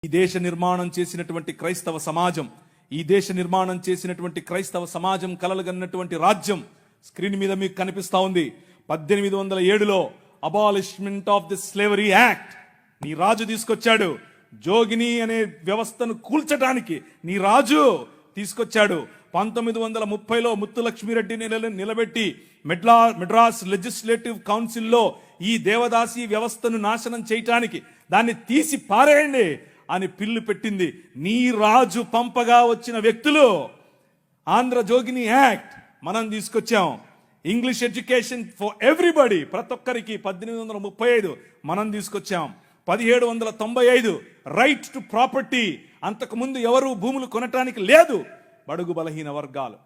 ఈ దేశ నిర్మాణం చేసినటువంటి క్రైస్తవ సమాజం, ఈ దేశ నిర్మాణం చేసినటువంటి క్రైస్తవ సమాజం కలలుగన్నటువంటి రాజ్యం స్క్రీన్ మీద మీకు కనిపిస్తా ఉంది. 1807లో abolishment of the slavery act నీ రాజు తీసుకొచ్చాడు. జోగిని అనే వ్యవస్థను కూల్చడానికి నీ రాజు తీసుకొచ్చాడు. 1930లో ముత్తులక్ష్మిరెడ్డిని నిలబెట్టి మెడ్రాస్ లెజిస్లేటివ్ కౌన్సిల్లో ఈ దేవదాసి వ్యవస్థను నాశనం చేయటానికి దాన్ని తీసి పారేయండి అని పిల్లు పెట్టింది. నీ రాజు పంపగా వచ్చిన వ్యక్తులు ఆంధ్ర జోగిని యాక్ట్ మనం తీసుకొచ్చాం. ఇంగ్లీష్ ఎడ్యుకేషన్ ఫర్ ఎవ్రీబడి, ప్రతి ఒక్కరికి 1835 మనం తీసుకొచ్చాం. 1795 రైట్ టు ప్రాపర్టీ, అంతకుముందు ఎవరు భూములు కొనటానికి లేదు. బడుగు బలహీన వర్గాలు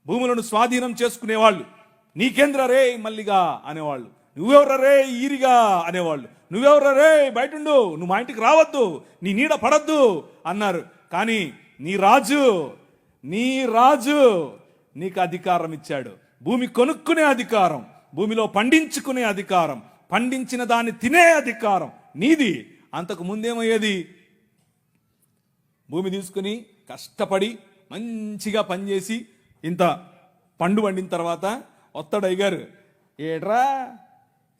భూములను స్వాధీనం చేసుకునేవాళ్ళు. నీకేంద్ర రే మల్లిగా అనేవాళ్ళు, నువ్వెవర రే ఈరిగా అనేవాళ్ళు, నువ్వెవర రే బయటుండు, నువ్వు మా ఇంటికి రావద్దు, నీ నీడ పడద్దు అన్నారు. కానీ నీ రాజు నీకు అధికారం ఇచ్చాడు. భూమి కొనుక్కునే అధికారం, భూమిలో పండించుకునే అధికారం, పండించిన దాన్ని తినే అధికారం నీది. అంతకు ముందేమయ్యేది, భూమి తీసుకుని కష్టపడి మంచిగా పనిచేసి ఇంత పండు పండిన తర్వాత వస్తాడు అయ్యగారు, ఏట్రా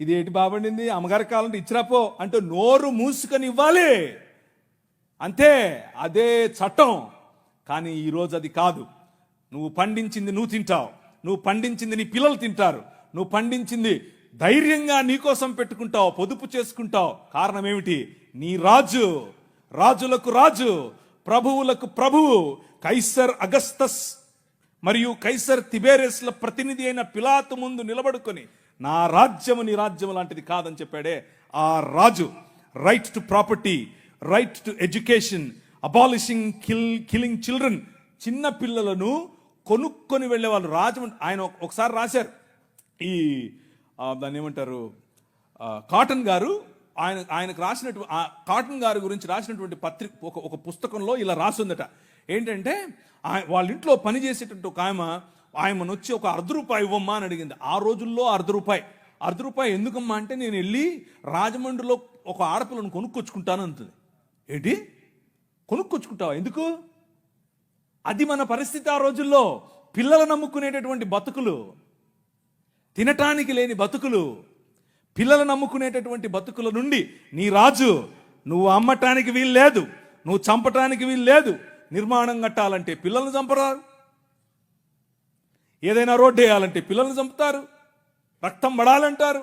ఇది ఏటి బాబండింది, అమ్మగారి కాలంటే ఇచ్చిరాపో అంటే నోరు మూసుకొని ఇవ్వాలి అంతే. అదే చట్టం. కానీ ఈరోజు అది కాదు. నువ్వు పండించింది నువ్వు తింటావు, నువ్వు పండించింది నీ పిల్లలు తింటారు, నువ్వు పండించింది ధైర్యంగా నీకోసం పెట్టుకుంటావు, పొదుపు చేసుకుంటావు. కారణం ఏమిటి? నీ రాజు, రాజులకు రాజు, ప్రభువులకు ప్రభువు, కైసర్ అగస్తస్ మరియు కైసర్ తిబేరియస్ల ప్రతినిధి అయిన పిలాతు ముందు నిలబడుకొని నా రాజ్యము నీ రాజ్యము లాంటిది కాదని చెప్పాడే ఆ రాజు. Right to property, right to education, abolishing killing children. చిన్న పిల్లలను కొనుక్కొని వెళ్ళేవాళ్ళు. రాజమండ్రి ఆయన ఒకసారి రాశారు, ఈ దాన్ని ఏమంటారు, కాటన్ గారు ఆయనకు రాసినట్టు కాటన్ గారి గురించి రాసినటువంటి ఒక పుస్తకంలో ఇలా రాసిందట. ఏంటంటే వాళ్ళ ఇంట్లో పనిచేసేటట్టు ఒక ఆయమను వచ్చి ఒక ₹1 ఇవ్వమ్మా అని అడిగింది. ఆ రోజుల్లో ₹1 ఎందుకమ్మా అంటే, నేను వెళ్ళి రాజమండ్రిలో ఒక ఆడపిల్లను కొనుక్కొచ్చుకుంటాను అంటుంది. ఏంటి కొనుక్కొచ్చుకుంటావా? ఎందుకు? అది మన పరిస్థితి ఆ రోజుల్లో. పిల్లలు నమ్ముకునేటటువంటి బతుకులు, తినటానికి లేని బతుకులు, పిల్లలు నమ్ముకునేటటువంటి బతుకుల నుండి నీ రాజు, నువ్వు అమ్మటానికి వీలు లేదు, నువ్వు చంపటానికి వీలు లేదు. నిర్మాణం కట్టాలంటే పిల్లల్ని చంపరారు, ఏదైనా రోడ్డు వేయాలంటే పిల్లల్ని చంపుతారు, రక్తం పడాలంటారు.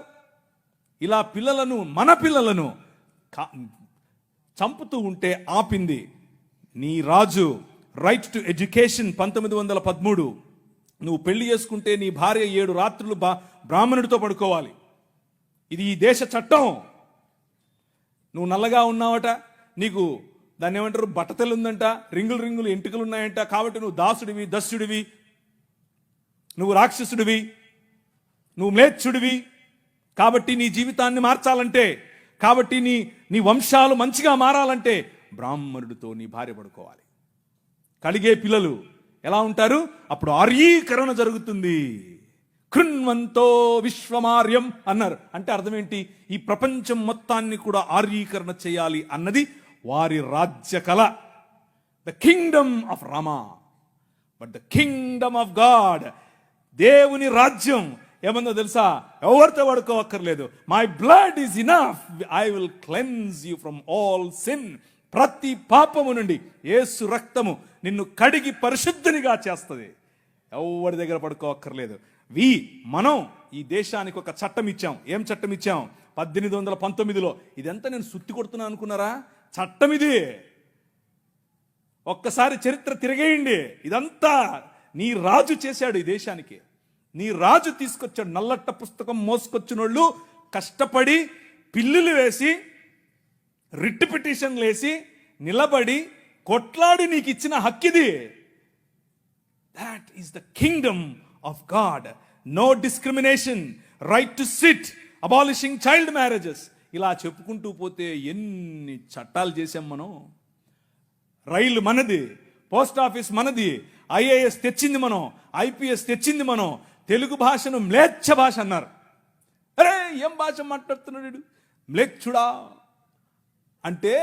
ఇలా పిల్లలను, మన పిల్లలను చంపుతూ ఉంటే ఆపింది నీ రాజు. Right to education 1913. నువ్వు పెళ్లి చేసుకుంటే నీ భార్య 7 రాత్రులు బ్రాహ్మణుడితో పడుకోవాలి. ఇది ఈ దేశ చట్టం. నువ్వు నల్లగా ఉన్నావట, నీకు దాన్ని ఏమంటారు బట్టతలు ఉందంట, రింగులు ఎంటుకలు ఉన్నాయంట, కాబట్టి నువ్వు దాసుడివి, దస్యుడివి, నువ్వు రాక్షసుడివి, నువ్వు మ్లేచ్ఛుడివి. కాబట్టి నీ జీవితాన్ని మార్చాలంటే, కాబట్టి నీ వంశాలు మంచిగా మారాలంటే బ్రాహ్మణుడితో నీ భార్య పడుకోవాలి. కలిగే పిల్లలు ఎలా ఉంటారు? అప్పుడు ఆర్యీకరణ జరుగుతుంది. కృణ్వంతో విశ్వమార్యం అన్నారు. అంటే అర్థం ఏంటి? ఈ ప్రపంచం మొత్తాన్ని కూడా ఆర్యీకరణ చేయాలి అన్నది వారి రాజ్య కళ. The kingdom of Rama, but the kingdom of God, దేవుని రాజ్యం ఏమన్నా తెలుసా? ఎవరితో పడుకోవక్కర్లేదు. My blood is enough, I will cleanse you from all sin. ప్రతి పాపము నుండి యేసు రక్తము నిన్ను కడిగి పరిశుద్ధునిగా చేస్తుంది. ఎవరి దగ్గర పడుకోవక్కర్లేదు. మనం ఈ దేశానికి ఒక చట్టం ఇచ్చాం. ఏం చట్టం ఇచ్చాం? 1819లో. ఇదంతా నేను సుత్తి కొడుతున్నా అనుకున్నారా? చట్టం ఇది. ఒక్కసారి చరిత్ర తిరగేయండి. ఇదంతా నీ రాజు చేశాడు ఈ దేశానికి. నీ రాజు తీసుకొచ్చాడు. నల్లట్ట పుస్తకం మోసుకొచ్చినోళ్ళు కష్టపడి పిల్లులు వేసి, రిట్ పిటిషన్లు వేసి, నిలబడి కొట్లాడి నీకు ఇచ్చిన హక్కిది. That is the kingdom of God. No discrimination, right to sit, abolishing child marriages. ఇలా చెప్పుకుంటూ పోతే ఎన్ని చట్టాలు చేశాం మనం. రైలు మనది, పోస్ట్ ఆఫీస్ మనది, IAS తెచ్చింది మనం, IPS తెచ్చింది మనం. తెలుగు భాషను మ్లేచ్ఛ భాష అన్నారు. అరే ఏం భాష మాట్లాడుతున్నాడు మ్లేచ్ఛుడా అంటే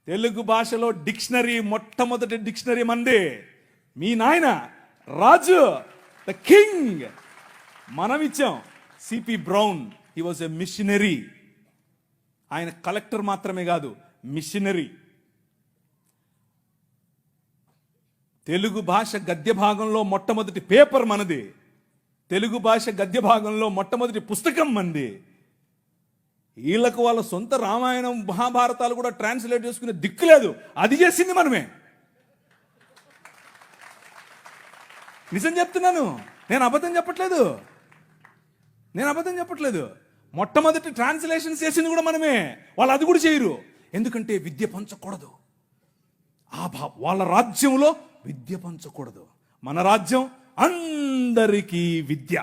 తెలుగు భాషలో డిక్షనరీ, మొట్టమొదటి డిక్షనరీ మంది మీ నాయన రాజు, ద కింగ్. మనం ఇచ్చాం. CP brown, he was a machinery. ఆయన కలెక్టర్ మాత్రమే కాదు, మిషనరీ. తెలుగు భాష గద్య భాగంలో మొట్టమొదటి పేపర్ మనది. తెలుగు భాష గద్య భాగంలో మొట్టమొదటి పుస్తకం మంది. వీళ్ళకు వాళ్ళ సొంత రామాయణం మహాభారతాలు కూడా ట్రాన్స్లేట్ చేసుకునే దిక్కు లేదు. అది చేసింది మనమే. నిజం చెప్తున్నాను, నేను అబద్ధం చెప్పట్లేదు. మొట్టమొదటి ట్రాన్స్లేషన్ చేసింది కూడా మనమే. వాళ్ళు అది కూడా చేయరు. ఎందుకంటే విద్య పంచకూడదు. వాళ్ళ రాజ్యంలో విద్య పంచకూడదు. మన రాజ్యం అందరికీ విద్య.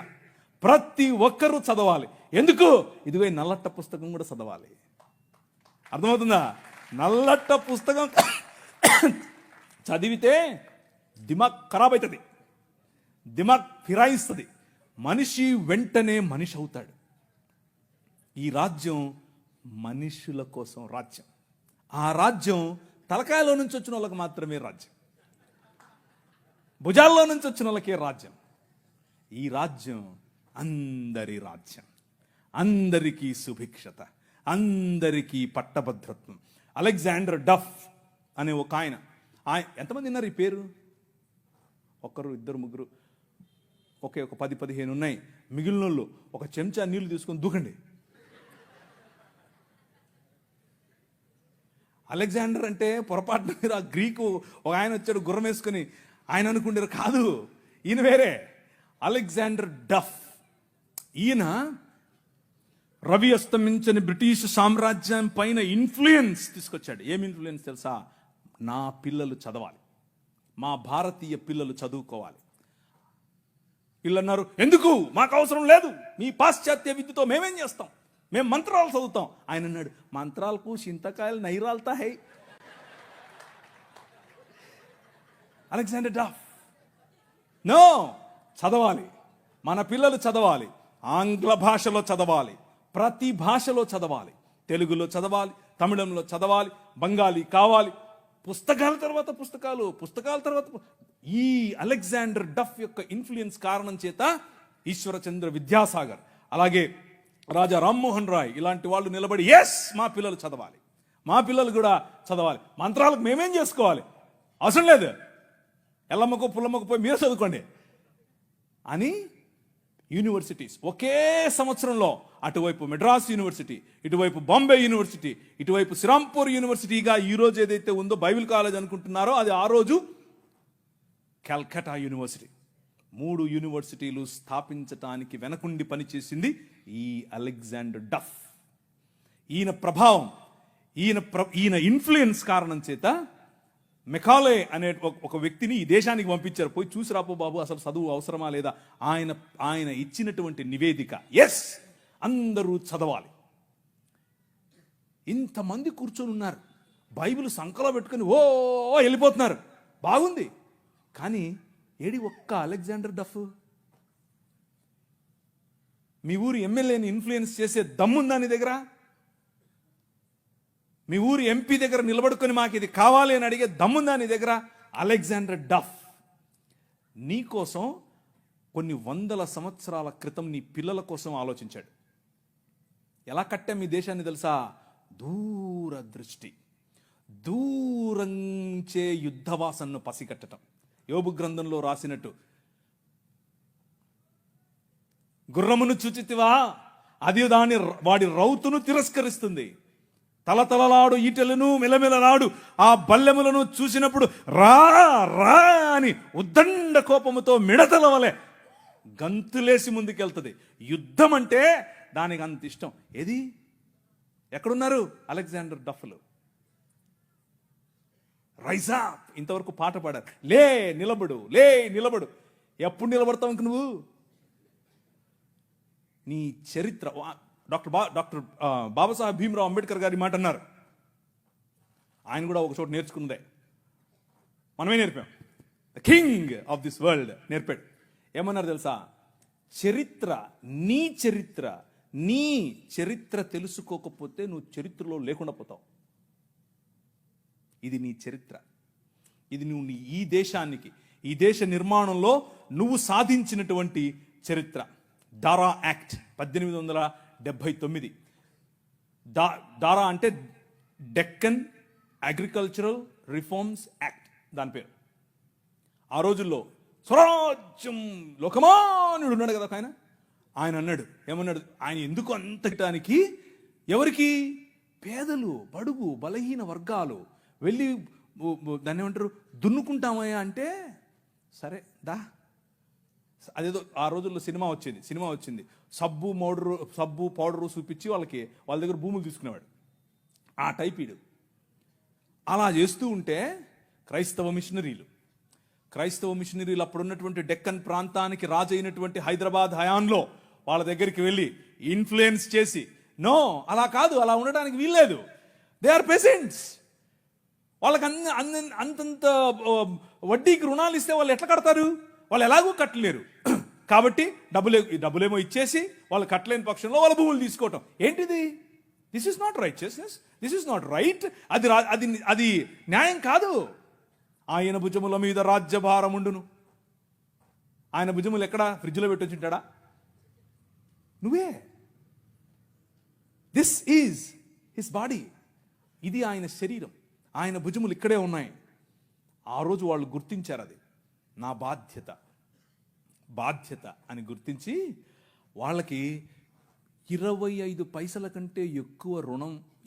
ప్రతి ఒక్కరూ చదవాలి. ఎందుకు? ఇదిగో నల్లట్ట పుస్తకం కూడా చదవాలి. అర్థమవుతుందా? నల్లట్ట పుస్తకం చదివితే దిమాగ్ ఖరాబ్ అవుతుంది, దిమాగ్ ఫిరాయిస్తుంది. మనిషి వెంటనే మనిషి అవుతాడు. ఈ రాజ్యం మనుషుల కోసం రాజ్యం. ఆ రాజ్యం తలకాయలో నుంచి వచ్చిన వాళ్ళకి మాత్రమే రాజ్యం, భుజాల్లో నుంచి వచ్చిన వాళ్ళకే రాజ్యం. ఈ రాజ్యం అందరి రాజ్యం, అందరికీ సుభిక్షత, అందరికీ పట్టభద్రత్వం. అలెగ్జాండర్ డఫ్ అనే ఒక ఆయన ఎంతమంది ఉన్నారు ఈ పేరు? ఒకరు, ఇద్దరు, ముగ్గురు, ఒక 10-15 ఉన్నాయి. మిగిలిన వాళ్ళు ఒక చెంచా నీళ్లు తీసుకొని దూకండి. అలెగ్జాండర్ అంటే పొరపాటున మీరు ఆ గ్రీకు ఒక ఆయన వచ్చాడు గుర్రం వేసుకొని, ఆయన అనుకుంటారు. కాదు, ఈయన వేరే. అలెగ్జాండర్ డఫ్. ఈయన రవి అస్తమించని బ్రిటిష్ సామ్రాజ్యం పైన ఇన్ఫ్లుయెన్స్ తీసుకొచ్చాడు. ఏం ఇన్ఫ్లుయెన్స్ తెలుసా? నా పిల్లలు చదవాలి, మా భారతీయ పిల్లలు చదువుకోవాలి. వీళ్ళు అన్నారు, ఎందుకు, మాకు అవసరం లేదు, మీ పాశ్చాత్య విద్యతో మేమేం చేస్తాం, మేము మంత్రాలు చదువుతాం. ఆయన అన్నాడు, మంత్రాలకు చింతకాయలు నైరాల్తా హై. అలెగ్జాండర్ డఫ్, నో, చదవాలి, మన పిల్లలు చదవాలి. ఆంగ్ల భాషలో చదవాలి, ప్రతి భాషలో చదవాలి. తెలుగులో చదవాలి, తమిళంలో చదవాలి, బెంగాలీ కావాలి. పుస్తకాల తర్వాత పుస్తకాలు, పుస్తకాల తర్వాత. ఈ అలెగ్జాండర్ డఫ్ యొక్క ఇన్ఫ్లుయెన్స్ కారణం చేత ఈశ్వరచంద్ర విద్యాసాగర్, అలాగే రాజా రామ్మోహన్ రాయ్ ఇలాంటి వాళ్ళు నిలబడి, ఎస్, మా పిల్లలు చదవాలి, మా పిల్లలు కూడా చదవాలి. మంత్రాలకు మేమేం చేసుకోవాలి, అవసరం లేదు, ఎల్లమ్మకు పుల్లమ్మకు పోయి మీరు చదువుకోండి అని యూనివర్సిటీస్ ఒకే సంవత్సరంలో అటువైపు మెడ్రాస్ యూనివర్సిటీ, ఇటువైపు బాంబే యూనివర్సిటీ, ఇటువైపు శ్రీరాంపూర్ యూనివర్సిటీగా ఈ రోజు ఏదైతే ఉందో బైబిల్ కాలేజ్ అనుకుంటున్నారో అది ఆ రోజు కల్కటా యూనివర్సిటీ. 3 యూనివర్సిటీలు స్థాపించటానికి వెనకుండి పనిచేసింది ఈ అలెగ్జాండర్ డఫ్. ఈయన ప్రభావం, ఈయన ఇన్ఫ్లుయెన్స్ కారణం చేత మెకాలే అనే ఒక వ్యక్తిని ఈ దేశానికి పంపించారు. పోయి చూసి రాపో బాబు, అసలు చదువు అవసరమా లేదా. ఆయన ఇచ్చినటువంటి నివేదిక, ఎస్, అందరూ చదవాలి. ఇంతమంది కూర్చొని ఉన్నారు, బైబిల్ సంకలో పెట్టుకుని ఓ వెళ్ళిపోతున్నారు. బాగుంది, కానీ ఏడి ఒక్క అలెగ్జాండర్ డఫ్? మీ ఊరి ఎమ్మెల్యేని ఇన్ఫ్లుయెన్స్ చేసే దమ్ముందా నీ దగ్గర? మీ ఊరి ఎంపీ దగ్గర నిలబడుకొని మాకు ఇది కావాలి అని అడిగే దమ్ముందా నీ దగ్గర? అలెగ్జాండర్ డఫ్ నీ కోసం కొన్ని 100 సంవత్సరాల క్రితం నీ పిల్లల కోసం ఆలోచించాడు. ఎలా కట్టాం మీ దేశాన్ని తెలుసా? దూరదృష్టి, దూరంచే యుద్ధవాసనను పసిగట్టడం. యోబు గ్రంథంలో రాసినట్టు, గుర్రమును చూచితివా, అది వాడి రౌతును తిరస్కరిస్తుంది, తలతలలాడు ఈటెలను మెలమెలలాడు ఆ బల్లెములను చూసినప్పుడు రా రా అని ఉద్దండ కోపముతో మిడతల వలె గంతులేసి ముందుకెళ్తుంది. యుద్ధం అంటే దానికి అంత ఇష్టం. ఏది, ఎక్కడున్నారు అలెగ్జాండర్ డఫ్లు? రైజ్ అప్, ఇంతవరకు పాట పాడారు. లే నిలబడు, లే నిలబడు. ఎప్పుడు నిలబడతావు ఇంక నువ్వు? నీ చరిత్ర. డాక్టర్ బాబాసాహెబ్ భీమ్రావ్ అంబేద్కర్ గారి మాట అన్నారు. ఆయన కూడా ఒక చోట నేర్చుకున్నదే, మనమే నేర్పాం. The king of this world నేర్పాడు. ఏమన్నారు తెలుసా? చరిత్ర, నీ చరిత్ర తెలుసుకోకపోతే నువ్వు చరిత్రలో లేకుండా పోతావు. ఇది నీ చరిత్ర. ఇది నువ్వు ఈ దేశానికి, ఈ దేశ నిర్మాణంలో నువ్వు సాధించినటువంటి చరిత్ర. దారా యాక్ట్ 1879. దారా అంటే డెక్కన్ అగ్రికల్చరల్ రిఫార్మ్స్ యాక్ట్ దాని పేరు. ఆ రోజుల్లో స్వరాజ్యం లోకమానుడు ఉన్నాడు కదా ఆయన అన్నాడు, ఏమన్నాడు, ఆయన ఎందుకు అంతటానికి, ఎవరికి, పేదలు, బడుగు బలహీన వర్గాలు వెళ్ళి దాన్ని ఏమంటారు దున్నుకుంటామయ్యా అంటే, సరే దా. అదేదో ఆ రోజుల్లో సినిమా వచ్చింది సబ్బు పౌడరు చూపించి వాళ్ళ దగ్గర భూములు తీసుకునేవాడు. ఆ టైప్ అలా చేస్తూ ఉంటే క్రైస్తవ మిషనరీలు అప్పుడున్నటువంటి డెక్కన్ ప్రాంతానికి రాజు అయినటువంటి హైదరాబాద్ హయాంలో వాళ్ళ దగ్గరికి వెళ్ళి ఇన్ఫ్లుయెన్స్ చేసి, నో అలా కాదు, అలా ఉండడానికి వీల్లేదు, దే ఆర్ పెసెంట్స్, వాళ్ళకి అంతంత వడ్డీకి రుణాలు ఇస్తే వాళ్ళు ఎట్లా కడతారు, వాళ్ళు ఎలాగూ కట్టలేరు. కాబట్టి డబ్బులేమో ఇచ్చేసి వాళ్ళు కట్టలేని పక్షంలో వాళ్ళ భూములు తీసుకోవటం ఏంటిది? This is not righteousness, this is not right. అది న్యాయం కాదు. ఆయన భుజముల మీద రాజ్యభారముండును. ఆయన భుజములు ఎక్కడ ఫ్రిడ్జ్లో పెట్టొచ్చుంటాడా? నువ్వే. This is his body. ఇది ఆయన శరీరం, ఆయన భుజములు ఇక్కడే ఉన్నాయి. ఆ రోజు వాళ్ళు గుర్తించారు, అది నా బాధ్యత అని గుర్తించి వాళ్ళకి 25 పైసల కంటే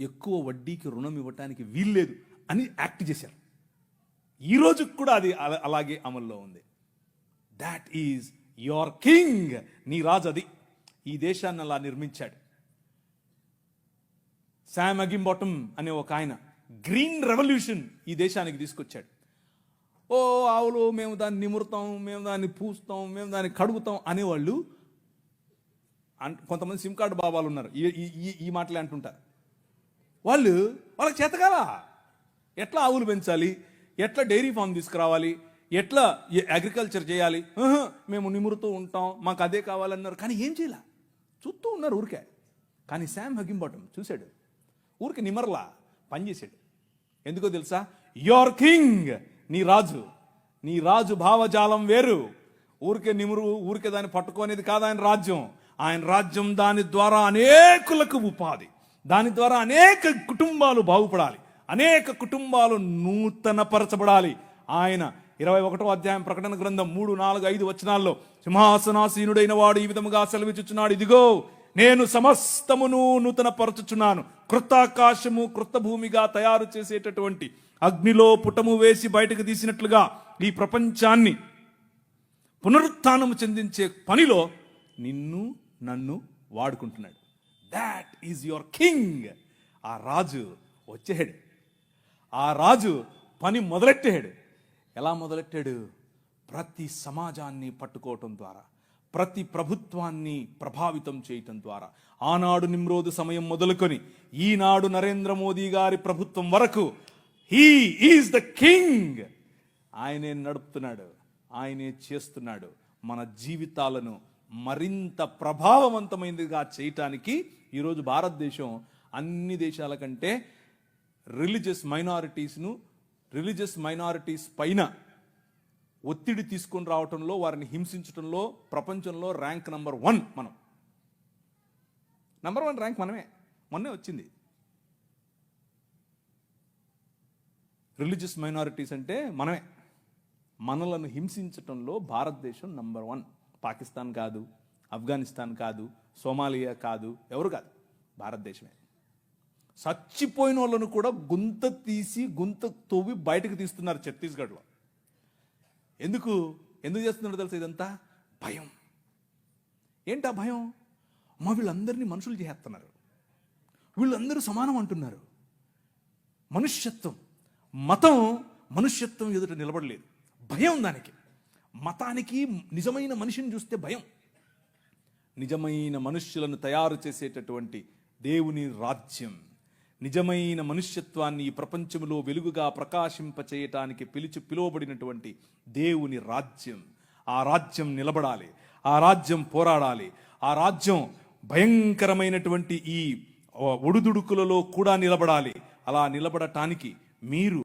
ఎక్కువ వడ్డీకి రుణం ఇవ్వటానికి వీల్లేదు అని యాక్ట్ చేశారు. ఈ రోజు కూడా అది అలాగే అమల్లో ఉంది. That is your king. నీ రాజు అది. ఈ దేశాన్ని అలా నిర్మించాడు. శామ్ అగింబాటమ్ అనే ఒక ఆయన గ్రీన్ రెవల్యూషన్ ఈ దేశానికి తీసుకొచ్చాడు. ఓ ఆవులు, మేము దాన్ని నిమురుతాం, మేము దాన్ని పూస్తాం, మేము దాన్ని కడుగుతాం అనేవాళ్ళు. కొంతమంది సిమ్ కార్డు బాబాలు ఉన్నారు, ఈ మాటలే అంటుంటారు. వాళ్ళకి చేతకాల ఎట్లా ఆవులు పెంచాలి, ఎట్లా డైరీ ఫామ్ తీసుకురావాలి, ఎట్లా అగ్రికల్చర్ చేయాలి, మేము నిమురుతూ ఉంటాం, మాకు అదే కావాలన్నారు. కానీ ఏం చేయాల, చూస్తూ ఉన్నారు ఊరికే. కానీ శామ్ అగింబాటమ్ చూశాడు, ఊరికి నిమర్లా పనిచేశాడు. ఎందుకో తెలుసా? యువర్ కింగ్, నీ రాజు భావజాలం వేరు. ఊరికే దాన్ని పట్టుకోనేది కాదు ఆయన రాజ్యం. ఆయన రాజ్యం దాని ద్వారా అనేకులకు ఉపాధి, దాని ద్వారా అనేక కుటుంబాలు బాగుపడాలి, అనేక కుటుంబాలు నూతనపరచబడాలి. ఆయన 21వ అధ్యాయం ప్రకటన గ్రంథం 3, 4, 5 వచనాల్లో సింహాసనాసీనుడైన వాడు ఈ విధముగా సెలవిచ్చుచున్నాడు, ఇదిగో నేను సమస్తమును నూతనపరచుచున్నాను, క్రొత్త ఆకాశము క్రొత్త భూమిగా తయారు చేసేటటువంటి అగ్నిలో పుటము వేసి బయటకు తీసినట్లుగా ఈ ప్రపంచాన్ని పునరుత్థానము చెందించే పనిలో నన్ను వాడుకుంటున్నాడు. That is your king. ఆ రాజు వచ్చాడు, ఆ రాజు పని మొదలెట్టాడు. ఎలా మొదలెట్టాడు? ప్రతి సమాజాన్ని పట్టుకోవటం ద్వారా, ప్రతి ప్రభుత్వాన్ని ప్రభావితం చేయటం ద్వారా. ఆనాడు నిమ్రోదు సమయం మొదలుకొని ఈనాడు నరేంద్ర మోదీ గారి ప్రభుత్వం వరకు హీ ఈజ్ ద కింగ్. ఆయనే నడుపుతున్నాడు, ఆయనే చేస్తున్నాడు. మన జీవితాలను మరింత ప్రభావవంతమైనదిగా చేయటానికి ఈరోజు భారతదేశం అన్ని దేశాల కంటే రిలీజియస్ మైనారిటీస్ పైన ఒత్తిడి తీసుకొని రావటంలో, వారిని హింసించడంలో ప్రపంచంలో ర్యాంక్ నంబర్ 1 మనం. నంబర్ 1 ర్యాంక్ మొన్నే వచ్చింది. రిలీజియస్ మైనారిటీస్ అంటే మనలను హింసించటంలో భారతదేశం నంబర్ 1. పాకిస్తాన్ కాదు, ఆఫ్ఘనిస్తాన్ కాదు, సోమాలియా కాదు, ఎవరు కాదు, భారతదేశమే. చచ్చిపోయిన వాళ్ళను కూడా గుంత తవ్వి బయటకు తీస్తున్నారు ఛత్తీస్గఢ్లో. ఎందుకు చేస్తున్నారో తెలుసా? ఇదంతా భయం. ఏంటా భయం? వీళ్ళందరినీ మనుషులు చేస్తున్నారు, వీళ్ళందరూ సమానం అంటున్నారు. మనుష్యత్వం, మతం మనుష్యత్వం ఎదుట నిలబడలేదు. భయం దానికి. మతానికి నిజమైన మనిషిని చూస్తే భయం. నిజమైన మనుష్యులను తయారు చేసేటటువంటి దేవుని రాజ్యం, నిజమైన మనుష్యత్వాన్ని ఈ ప్రపంచంలో వెలుగుగా ప్రకాశింపచేయటానికి పిలువబడినటువంటి దేవుని రాజ్యం. ఆ రాజ్యం నిలబడాలి, ఆ రాజ్యం పోరాడాలి, ఆ రాజ్యం భయంకరమైనటువంటి ఈ ఒడుదుడుకులలో కూడా నిలబడాలి. అలా నిలబడటానికి మీరు